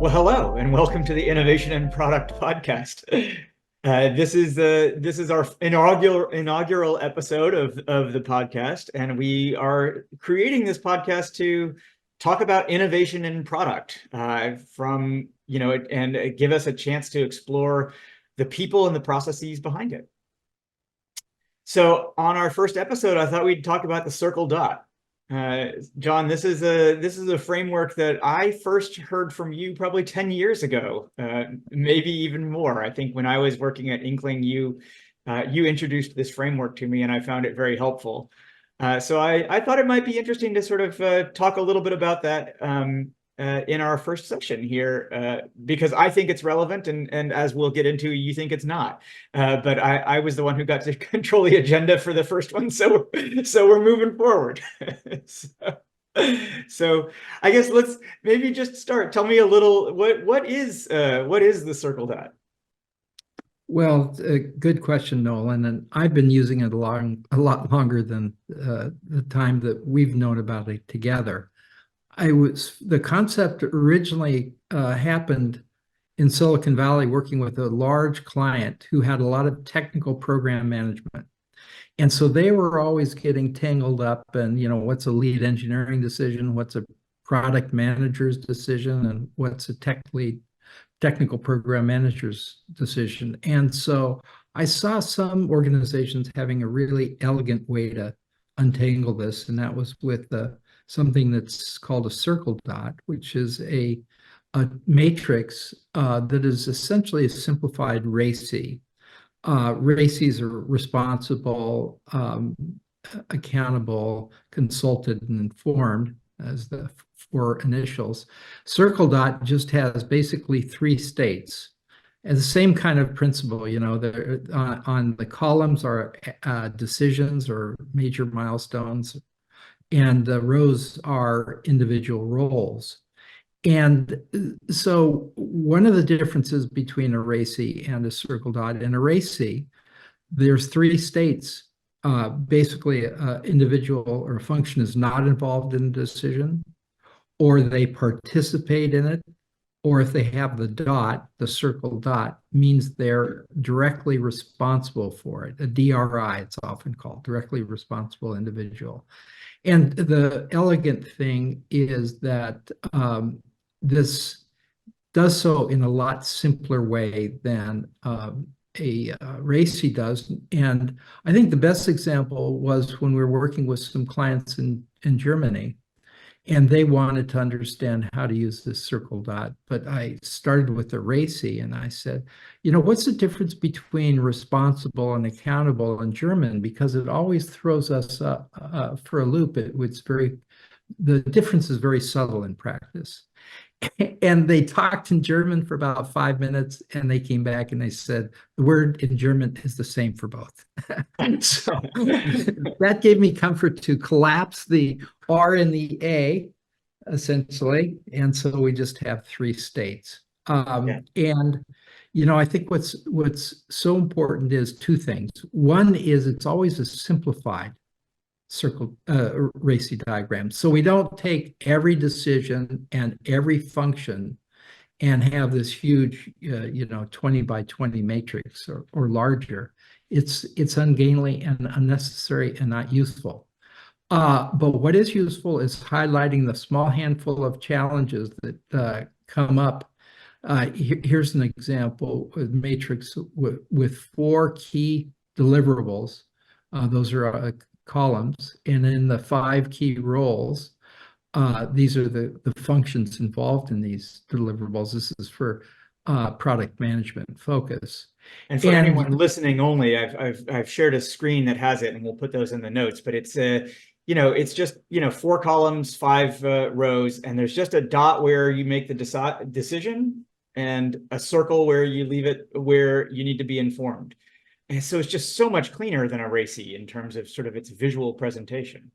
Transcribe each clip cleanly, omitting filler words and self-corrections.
Well, hello, and welcome to the Innovation and Product Podcast. This is our inaugural episode of the podcast, and we are creating this podcast to talk about innovation in product and give us a chance to explore the people and the processes behind it. So, on our first episode, I thought we'd talk about the circle dot. John, this is a framework that I first heard from you probably 10 years ago, maybe even more. I think when I was working at Inkling, you introduced this framework to me, and I found it very helpful. So I thought it might be interesting to sort of talk a little bit about that in our first session here, because I think it's relevant, and as we'll get into, you think it's not. But I was the one who got to control the agenda for the first one, so we're moving forward. So I guess let's maybe just start. Tell me a little, what is the circle dot? Well, a good question, Nolan, and I've been using it a lot longer than the time that we've known about it together. The concept originally happened in Silicon Valley, working with a large client who had a lot of technical program management. And so they were always getting tangled up in, what's a lead engineering decision, what's a product manager's decision, and what's a technical program manager's decision. And so I saw some organizations having a really elegant way to untangle this, and that was with something that's called a circle dot, which is a matrix that is essentially a simplified RACI. RACIs are responsible, accountable, consulted, and informed as the four initials. Circle dot just has basically three states. And the same kind of principle, on the columns are decisions or major milestones, and the rows are individual roles. And so one of the differences between a RACI and a circle dot, in a RACI, there's three states. Basically, an individual or a function is not involved in the decision, or they participate in it, or if they have the dot, the circle dot, means they're directly responsible for it. A DRI, it's often called, directly responsible individual. And the elegant thing is that this does so in a lot simpler way than a RACI does. And I think the best example was when we were working with some clients in Germany, and they wanted to understand how to use this circle dot. But I started with the RACI, and I said, what's the difference between responsible and accountable in German? Because it always throws us for a loop. The difference is very subtle in practice. And they talked in German for about 5 minutes, and they came back and they said the word in German is the same for both. So that gave me comfort to collapse the R and the A, essentially. And so we just have three states. And I think what's so important is two things. One is it's always a simplified circle RACI diagram. So we don't take every decision and every function and have this huge 20 by 20 matrix or larger. It's ungainly and unnecessary and not useful. But what is useful is highlighting the small handful of challenges that come up. Here's an example with matrix with four key deliverables. Those are columns, and in the five key roles, these are the functions involved in these deliverables. This is for product management focus. And for anyone listening only, I've shared a screen that has it, and we'll put those in the notes. But it's it's just four columns, five rows, and there's just a dot where you make the decision, and a circle where you leave it where you need to be informed. And so it's just so much cleaner than a RACI in terms of sort of its visual presentation.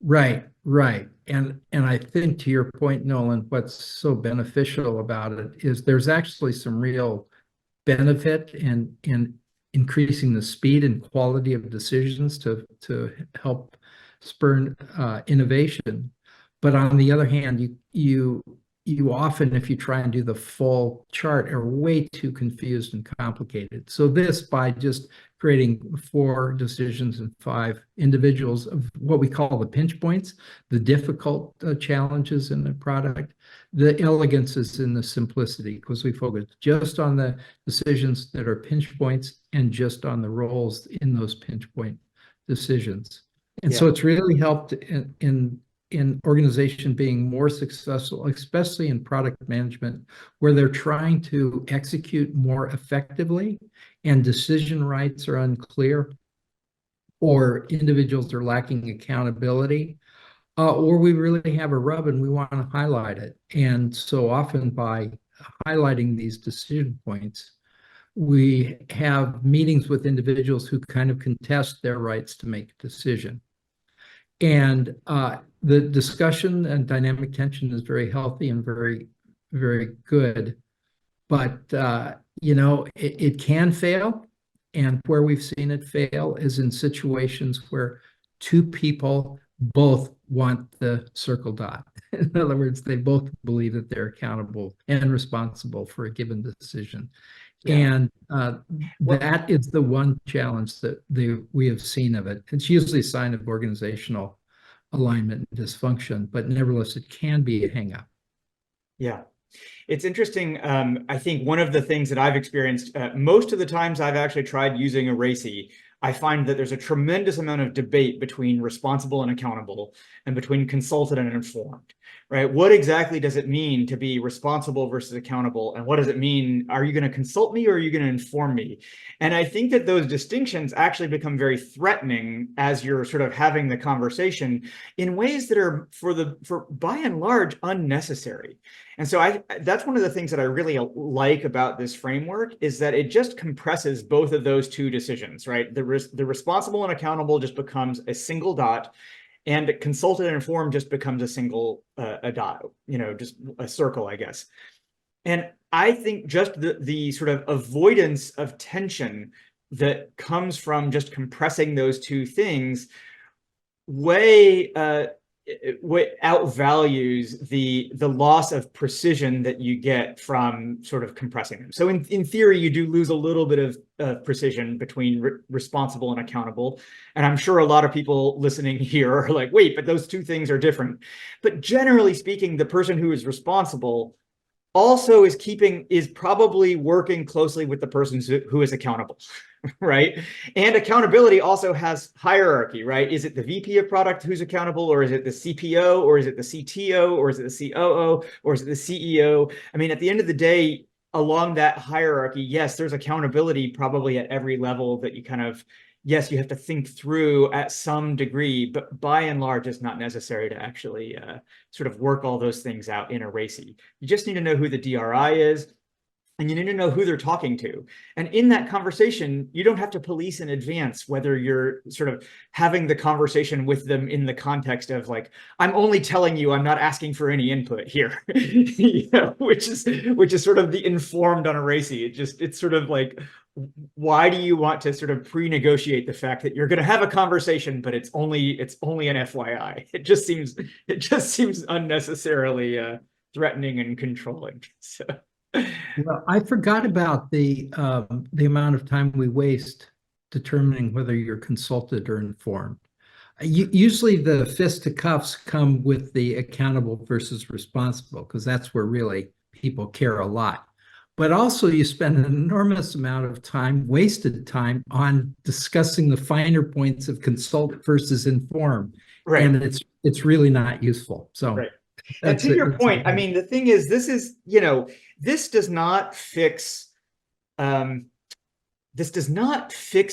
Right. And I think, to your point, Nolan, what's so beneficial about it is there's actually some real benefit in increasing the speed and quality of decisions to help spur innovation. But on the other hand, you you often, if you try and do the full chart, are way too confused and complicated. So this, by just creating 4 decisions and 5 individuals of what we call the pinch points, the difficult challenges in the product, the elegance is in the simplicity, because we focus just on the decisions that are pinch points and just on the roles in those pinch point decisions. And so it's really helped in organization being more successful, especially in product management, where they're trying to execute more effectively and decision rights are unclear, or individuals are lacking accountability, or we really have a rub and we want to highlight it. And so often by highlighting these decision points, we have meetings with individuals who kind of contest their rights to make a decision. And the discussion and dynamic tension is very healthy and very, very good. But, it can fail. And where we've seen it fail is in situations where 2 people both want the circle dot. In other words, they both believe that they're accountable and responsible for a given decision. And that is the one challenge that we have seen of it. It's usually a sign of organizational alignment and dysfunction, but nevertheless, it can be a hang-up. Yeah. It's interesting. I think one of the things that I've experienced, most of the times I've actually tried using a RACI, I find that there's a tremendous amount of debate between responsible and accountable, and between consulted and informed, right? What exactly does it mean to be responsible versus accountable? And what does it mean? Are you going to consult me or are you going to inform me? And I think that those distinctions actually become very threatening as you're sort of having the conversation in ways that are, for by and large, unnecessary. And so that's one of the things that I really like about this framework, is that it just compresses both of those 2 decisions, right? The responsible and accountable just becomes a single dot, and consulted and informed just becomes a single a dot, just a circle, I guess. And I think just the sort of avoidance of tension that comes from just compressing those 2 things way outvalues the loss of precision that you get from sort of compressing them. So in theory, you do lose a little bit of precision between responsible and accountable. And I'm sure a lot of people listening here are like, wait, but those 2 things are different. But generally speaking, the person who is responsible also is probably working closely with the person who is accountable, right? And accountability also has hierarchy, right? Is it the VP of product who's accountable, or is it the CPO, or is it the CTO, or is it the COO, or is it the CEO? I mean, at the end of the day, along that hierarchy, yes, there's accountability probably at every level that you kind of, yes, you have to think through at some degree, but by and large, it's not necessary to actually sort of work all those things out in a RACI. You just need to know who the DRI is, and you need to know who they're talking to. And in that conversation, you don't have to police in advance whether you're sort of having the conversation with them in the context of like, I'm only telling you, I'm not asking for any input here, which is sort of the informed on a RACI. It's sort of like, why do you want to sort of pre-negotiate the fact that you're going to have a conversation, but it's only an FYI? It just seems unnecessarily threatening and controlling. So. Well, I forgot about the amount of time we waste determining whether you're consulted or informed. Usually the fisticuffs come with the accountable versus responsible, because that's where really people care a lot. But also you spend an enormous amount of time, wasted time, on discussing the finer points of consult versus inform. Right. And it's really not useful. So right. And to your point, I mean, the thing is, this does not fix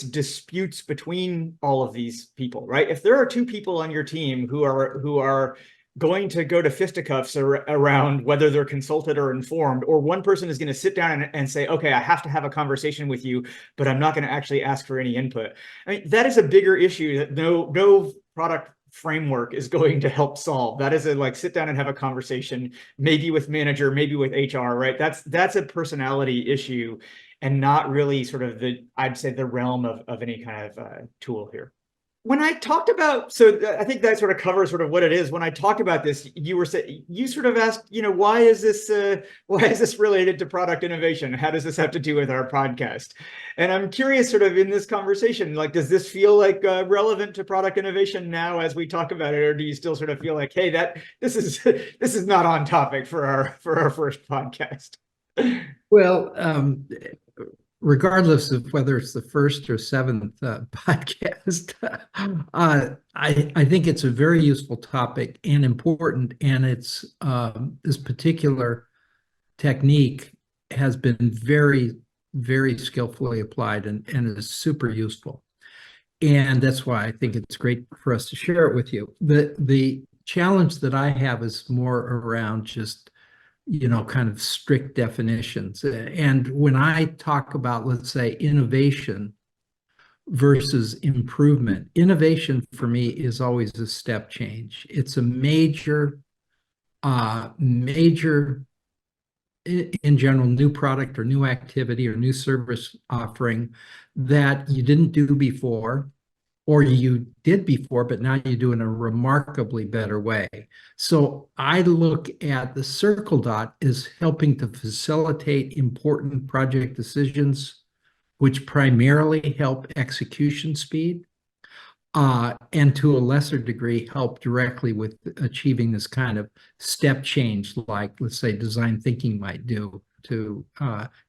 disputes between all of these people, right? If there are 2 people on your team who are going to go to fisticuffs around whether they're consulted or informed, or one person is going to sit down and say, okay, I have to have a conversation with you, but I'm not going to actually ask for any input. I mean, that is a bigger issue that no product framework is going to help solve. That is like, sit down and have a conversation, maybe with manager, maybe with HR, right? That's a personality issue, and not really sort of I'd say the realm of any kind of tool here. when I talked about, so I think that sort of covers sort of what it is. When I talked about this, you sort of asked, why is this related to product innovation? How does this have to do with our podcast? And I'm curious, sort of in this conversation, like, does this feel like relevant to product innovation now as we talk about it, or do you still sort of feel like, hey, this is not on topic for our first podcast? Well, regardless of whether it's the first or seventh podcast, I think it's a very useful topic and important, and it's this particular technique has been very, very skillfully applied and is super useful. And that's why I think it's great for us to share it with you. The challenge that I have is more around just kind of strict definitions. And when I talk about, let's say, innovation versus improvement, innovation for me is always a step change. It's a major, in general, new product or new activity or new service offering that you didn't do before, or you did before, but now you do in a remarkably better way. So I look at the circle dot as helping to facilitate important project decisions, which primarily help execution speed, and to a lesser degree help directly with achieving this kind of step change, like, let's say, design thinking might do to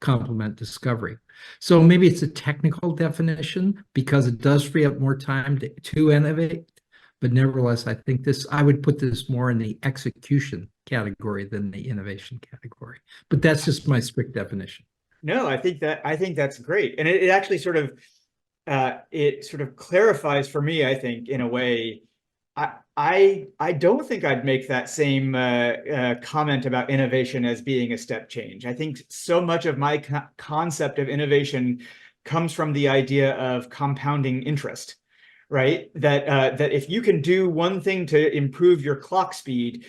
complement discovery. So maybe it's a technical definition because it does free up more time to innovate, but nevertheless, I think I would put this more in the execution category than the innovation category. But that's just my strict definition. No, I think that's great, and it actually sort of clarifies for me, I think, in a way. I don't think I'd make that same comment about innovation as being a step change. I think so much of my concept of innovation comes from the idea of compounding interest, right? That if you can do one thing to improve your clock speed,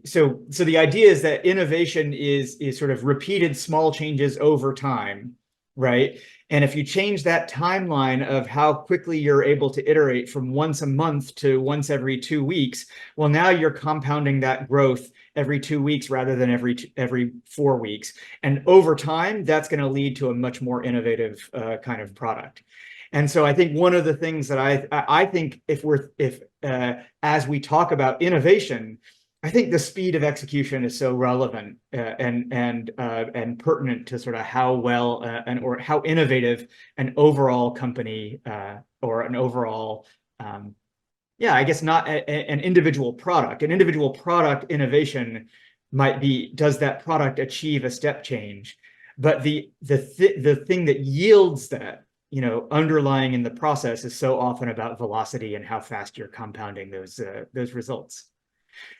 so the idea is that innovation is sort of repeated small changes over time, right? And if you change that timeline of how quickly you're able to iterate from once a month to once every 2 weeks, well, now you're compounding that growth every 2 weeks rather than every 4 weeks. And over time, that's going to lead to a much more innovative kind of product. And so I think one of the things that I think if as we talk about innovation, I think the speed of execution is so relevant and pertinent to sort of how well or how innovative an overall company or an overall, I guess not an individual product. An individual product innovation might be, does that product achieve a step change? But the thing that yields that, underlying in the process is so often about velocity and how fast you're compounding those results.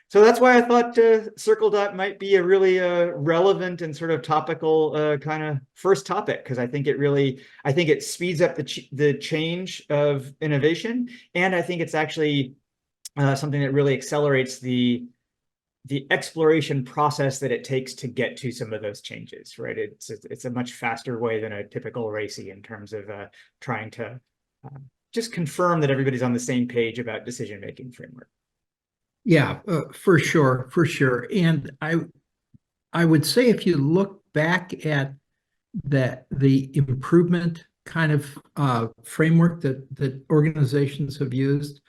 So that's why I thought circle dot might be a really relevant and sort of topical kind of first topic, because I think it speeds up the change of innovation, and I think it's actually something that really accelerates the exploration process that it takes to get to some of those changes, right? It's a much faster way than a typical RACI in terms of trying to just confirm that everybody's on the same page about decision-making framework. Yeah, for sure. And I would say if you look back at the improvement kind of framework that organizations have used,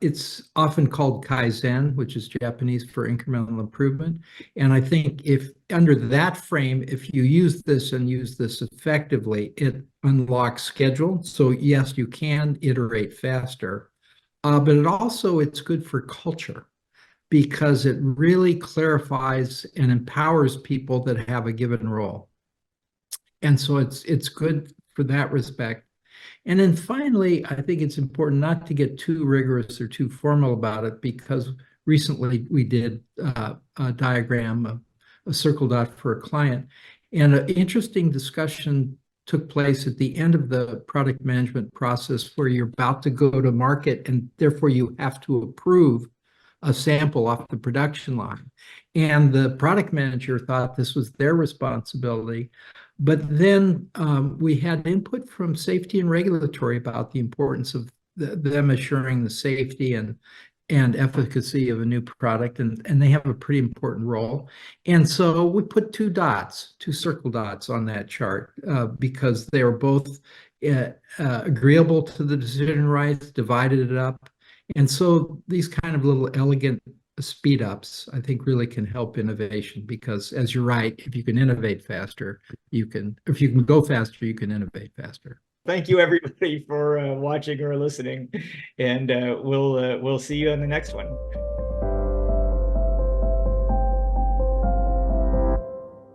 it's often called Kaizen, which is Japanese for incremental improvement. And I think if under that frame, if you use this and use this effectively, it unlocks schedule. So yes, you can iterate faster. But it's good for culture because it really clarifies and empowers people that have a given role. And so it's good for that respect. And then finally, I think it's important not to get too rigorous or too formal about it, because recently we did a diagram, a circle dot for a client, and an interesting discussion took place at the end of the product management process where you're about to go to market and therefore you have to approve a sample off the production line. And the product manager thought this was their responsibility. But then we had input from safety and regulatory about the importance of them assuring the safety and efficacy of a new product, and they have a pretty important role. And so we put two circle dots on that chart because they are both agreeable to the decision rights, divided it up. And so these kind of little elegant speed ups, I think, really can help innovation, because as you're right, if you can innovate faster, if you can go faster, you can innovate faster. Thank you, everybody, for watching or listening, and we'll see you on the next one.